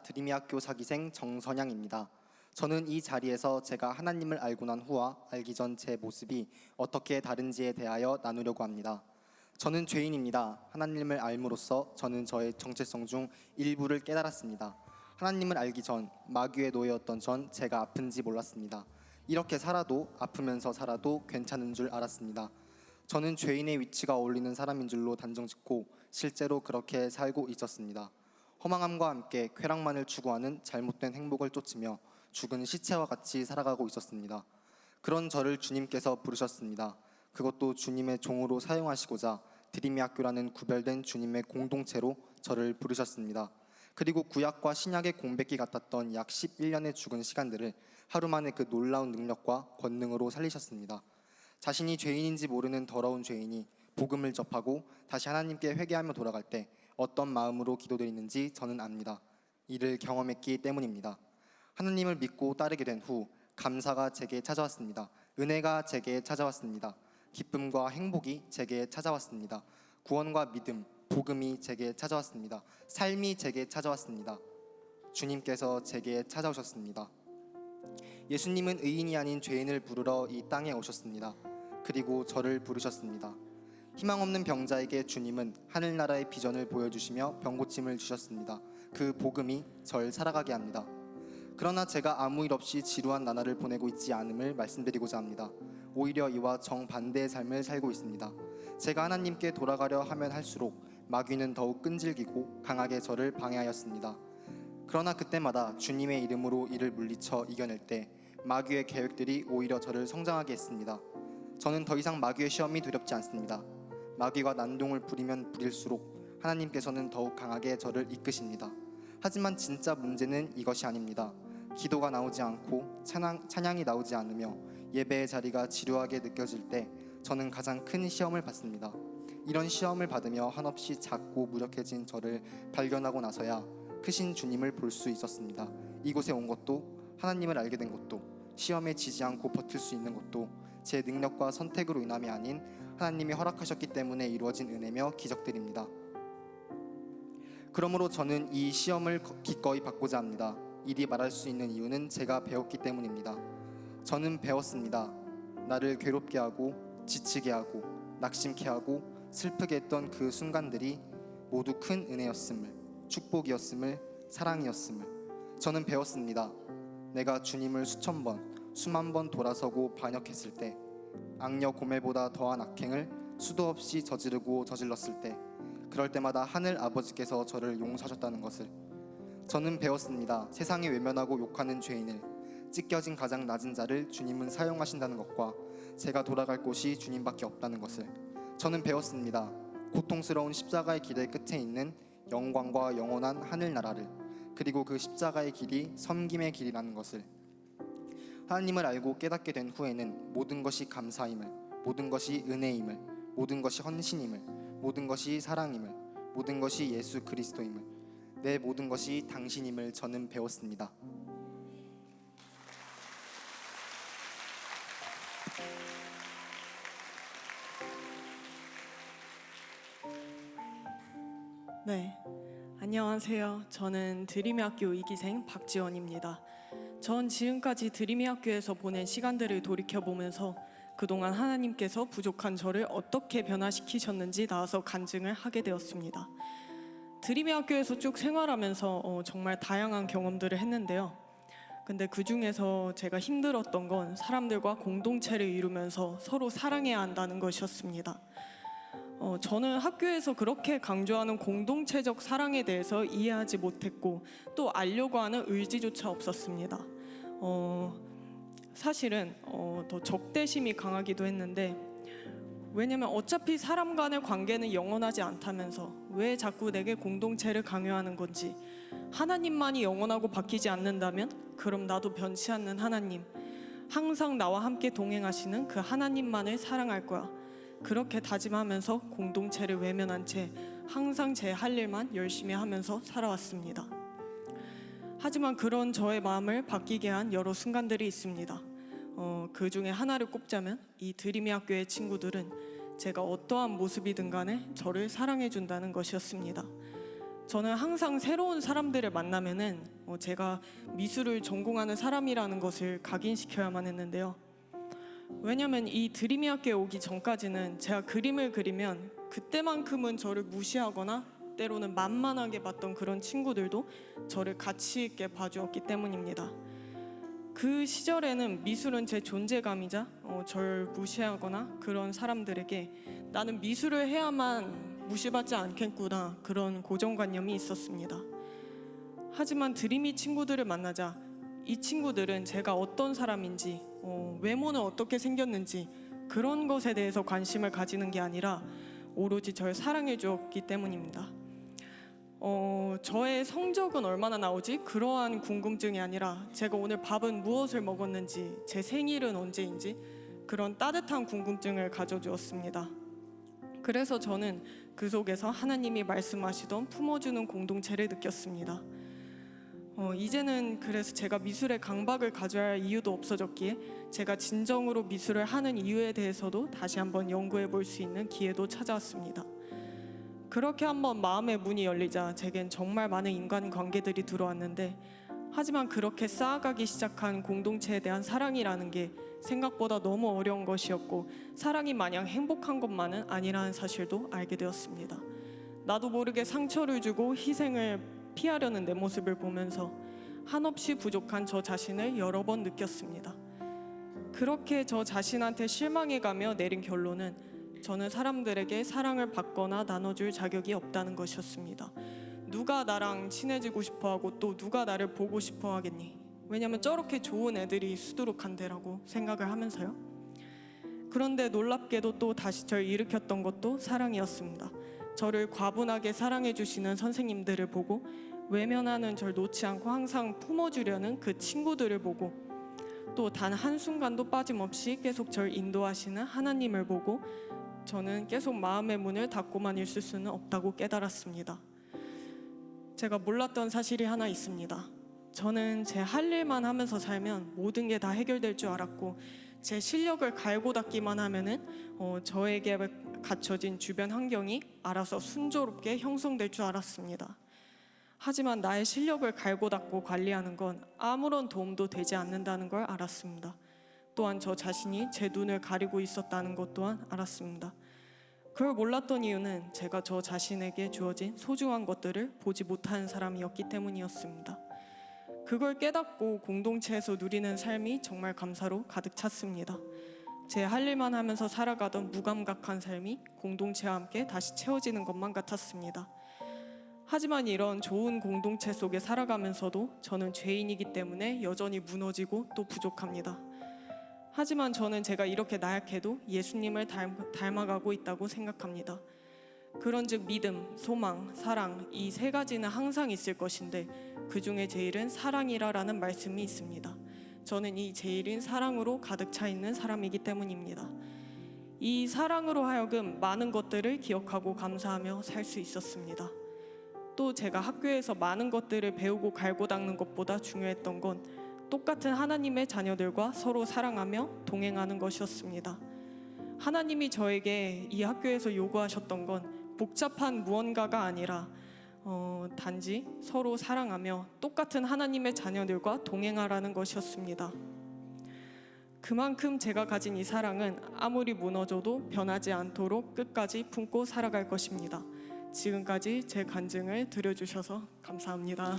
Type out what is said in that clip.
드림이 학교 사기생 정선양입니다. 저는 이 자리에서 제가 하나님을 알고 난 후와 알기 전 제 모습이 어떻게 다른지에 대하여 나누려고 합니다. 저는 죄인입니다. 하나님을 알므로써 저는 저의 정체성 중 일부를 깨달았습니다. 하나님을 알기 전, 마귀의 노예였던 전 제가 아픈지 몰랐습니다. 이렇게 살아도, 아프면서 살아도 괜찮은 줄 알았습니다. 저는 죄인의 위치가 어울리는 사람인 줄로 단정짓고 실제로 그렇게 살고 있었습니다. 허망함과 함께 쾌락만을 추구하는 잘못된 행복을 쫓으며 죽은 시체와 같이 살아가고 있었습니다. 그런 저를 주님께서 부르셨습니다. 그것도 주님의 종으로 사용하시고자 드림이 학교라는 구별된 주님의 공동체로 저를 부르셨습니다. 그리고 구약과 신약의 공백기 같았던 약 11년의 죽은 시간들을 하루 만에 그 놀라운 능력과 권능으로 살리셨습니다. 자신이 죄인인지 모르는 더러운 죄인이 복음을 접하고 다시 하나님께 회개하며 돌아갈 때 어떤 마음으로 기도드리는지 저는 압니다. 이를 경험했기 때문입니다. 하나님을 믿고 따르게 된 후 감사가 제게 찾아왔습니다. 은혜가 제게 찾아왔습니다. 기쁨과 행복이 제게 찾아왔습니다. 구원과 믿음, 복음이 제게 찾아왔습니다. 삶이 제게 찾아왔습니다. 주님께서 제게 찾아오셨습니다. 예수님은 의인이 아닌 죄인을 부르러 이 땅에 오셨습니다. 그리고 저를 부르셨습니다. 희망 없는 병자에게 주님은 하늘나라의 비전을 보여주시며 병고침을 주셨습니다. 그 복음이 절 살아가게 합니다. 그러나 제가 아무 일 없이 지루한 나날을 보내고 있지 않음을 말씀드리고자 합니다. 오히려 이와 정반대의 삶을 살고 있습니다. 제가 하나님께 돌아가려 하면 할수록 마귀는 더욱 끈질기고 강하게 저를 방해하였습니다. 그러나 그때마다 주님의 이름으로 이를 물리쳐 이겨낼 때 마귀의 계획들이 오히려 저를 성장하게 했습니다. 저는 더 이상 마귀의 시험이 두렵지 않습니다. 마귀가 난동을 부리면 부릴수록 하나님께서는 더욱 강하게 저를 이끄십니다. 하지만 진짜 문제는 이것이 아닙니다. 기도가 나오지 않고 찬양이 나오지 않으며 예배의 자리가 지루하게 느껴질 때 저는 가장 큰 시험을 받습니다. 이런 시험을 받으며 한없이 작고 무력해진 저를 발견하고 나서야 크신 주님을 볼 수 있었습니다. 이곳에 온 것도, 하나님을 알게 된 것도, 시험에 지지 않고 버틸 수 있는 것도 제 능력과 선택으로 인함이 아닌 하나님이 허락하셨기 때문에 이루어진 은혜며 기적들입니다. 그러므로 저는 이 시험을 기꺼이 받고자 합니다. 이리 말할 수 있는 이유는 제가 배웠기 때문입니다. 저는 배웠습니다. 나를 괴롭게 하고 지치게 하고 낙심케 하고 슬프게 했던 그 순간들이 모두 큰 은혜였음을, 축복이었음을, 사랑이었음을 저는 배웠습니다. 내가 주님을 수천 번, 수만 번 돌아서고 반역했을 때, 악녀 고멜보다 더한 악행을 수도 없이 저질렀을 때, 그럴 때마다 하늘 아버지께서 저를 용서하셨다는 것을 저는 배웠습니다. 세상에 외면하고 욕하는 죄인을, 찢겨진 가장 낮은 자를 주님은 사용하신다는 것과 제가 돌아갈 곳이 주님밖에 없다는 것을 저는 배웠습니다. 고통스러운 십자가의 길의 끝에 있는 영광과 영원한 하늘나라를, 그리고 그 십자가의 길이 섬김의 길이라는 것을 하나님을 알고 깨닫게 된 후에는 모든 것이 감사임을, 모든 것이 은혜임을, 모든 것이 헌신임을, 모든 것이 사랑임을, 모든 것이 예수 그리스도임을, 내 모든 것이 당신임을 저는 배웠습니다. 네, 안녕하세요. 저는 드림이 학교 2기생 박지원입니다. 전 지금까지 드림이 학교에서 보낸 시간들을 돌이켜보면서 그동안 하나님께서 부족한 저를 어떻게 변화시키셨는지 나와서 간증을 하게 되었습니다. 드림이 학교에서 쭉 생활하면서 정말 다양한 경험들을 했는데요. 근데 그 중에서 제가 힘들었던 건 사람들과 공동체를 이루면서 서로 사랑해야 한다는 것이었습니다. 저는 학교에서 그렇게 강조하는 공동체적 사랑에 대해서 이해하지 못했고 또 알려고 하는 의지조차 없었습니다. 사실은 더 적대심이 강하기도 했는데, 왜냐면 어차피 사람 간의 관계는 영원하지 않다면서 왜 자꾸 내게 공동체를 강요하는 건지, 하나님만이 영원하고 바뀌지 않는다면 그럼 나도 변치 않는 하나님, 항상 나와 함께 동행하시는 그 하나님만을 사랑할 거야, 그렇게 다짐하면서 공동체를 외면한 채 항상 제 할 일만 열심히 하면서 살아왔습니다. 하지만 그런 저의 마음을 바뀌게 한 여러 순간들이 있습니다. 그 중에 하나를 꼽자면 이 드림이 학교의 친구들은 제가 어떠한 모습이든 간에 저를 사랑해 준다는 것이었습니다. 저는 항상 새로운 사람들을 만나면은 제가 미술을 전공하는 사람이라는 것을 각인시켜야만 했는데요. 왜냐면 이 드림이 학교에 오기 전까지는 제가 그림을 그리면 그때만큼은 저를 무시하거나 때로는 만만하게 봤던 그런 친구들도 저를 가치 있게 봐주었기 때문입니다. 그 시절에는 미술은 제 존재감이자 저를 무시하거나 그런 사람들에게 나는 미술을 해야만 무시받지 않겠구나, 그런 고정관념이 있었습니다. 하지만 드림이 친구들을 만나자 이 친구들은 제가 어떤 사람인지, 외모는 어떻게 생겼는지 그런 것에 대해서 관심을 가지는 게 아니라 오로지 저를 사랑해 주었기 때문입니다. 저의 성적은 얼마나 나오지? 그러한 궁금증이 아니라 제가 오늘 밥은 무엇을 먹었는지, 제 생일은 언제인지 그런 따뜻한 궁금증을 가져주었습니다. 그래서 저는 그 속에서 하나님이 말씀하시던 품어주는 공동체를 느꼈습니다. 이제는 그래서 제가 미술에 강박을 가져야 할 이유도 없어졌기에 제가 진정으로 미술을 하는 이유에 대해서도 다시 한번 연구해 볼 수 있는 기회도 찾아왔습니다. 그렇게 한번 마음의 문이 열리자 제겐 정말 많은 인간관계들이 들어왔는데, 하지만 그렇게 쌓아가기 시작한 공동체에 대한 사랑이라는 게 생각보다 너무 어려운 것이었고, 사랑이 마냥 행복한 것만은 아니라는 사실도 알게 되었습니다. 나도 모르게 상처를 주고 희생을 피하려는 내 모습을 보면서 한없이 부족한 저 자신을 여러 번 느꼈습니다. 그렇게 저 자신한테 실망해가며 내린 결론은 저는 사람들에게 사랑을 받거나 나눠줄 자격이 없다는 것이었습니다. 누가 나랑 친해지고 싶어하고 또 누가 나를 보고 싶어 하겠니? 왜냐면 저렇게 좋은 애들이 수두룩한데라고 생각을 하면서요. 그런데 놀랍게도 또 다시 절 일으켰던 것도 사랑이었습니다. 저를 과분하게 사랑해 주시는 선생님들을 보고, 외면하는 절 놓지 않고 항상 품어주려는 그 친구들을 보고, 또 단 한순간도 빠짐없이 계속 절 인도하시는 하나님을 보고 저는 계속 마음의 문을 닫고만 있을 수는 없다고 깨달았습니다. 제가 몰랐던 사실이 하나 있습니다. 저는 제 할 일만 하면서 살면 모든 게 다 해결될 줄 알았고, 제 실력을 갈고 닦기만 하면은 저에게 갖춰진 주변 환경이 알아서 순조롭게 형성될 줄 알았습니다. 하지만 나의 실력을 갈고 닦고 관리하는 건 아무런 도움도 되지 않는다는 걸 알았습니다. 또한 저 자신이 제 눈을 가리고 있었다는 것 또한 알았습니다. 그걸 몰랐던 이유는 제가 저 자신에게 주어진 소중한 것들을 보지 못하는 사람이었기 때문이었습니다. 그걸 깨닫고 공동체에서 누리는 삶이 정말 감사로 가득 찼습니다. 제 할 일만 하면서 살아가던 무감각한 삶이 공동체와 함께 다시 채워지는 것만 같았습니다. 하지만 이런 좋은 공동체 속에 살아가면서도 저는 죄인이기 때문에 여전히 무너지고 또 부족합니다. 하지만 저는 제가 이렇게 나약해도 예수님을 닮아가고 있다고 생각합니다. 그런즉 믿음, 소망, 사랑, 이 세 가지는 항상 있을 것인데 그 중에 제일은 사랑이라라는 말씀이 있습니다. 저는 이 제일인 사랑으로 가득 차 있는 사람이기 때문입니다. 이 사랑으로 하여금 많은 것들을 기억하고 감사하며 살 수 있었습니다. 또 제가 학교에서 많은 것들을 배우고 갈고 닦는 것보다 중요했던 건 똑같은 하나님의 자녀들과 서로 사랑하며 동행하는 것이었습니다. 하나님이 저에게 이 학교에서 요구하셨던 건 복잡한 무언가가 아니라 단지 서로 사랑하며 똑같은 하나님의 자녀들과 동행하라는 것이었습니다. 그만큼 제가 가진 이 사랑은 아무리 무너져도 변하지 않도록 끝까지 품고 살아갈 것입니다. 지금까지 제 간증을 들어주셔서 감사합니다.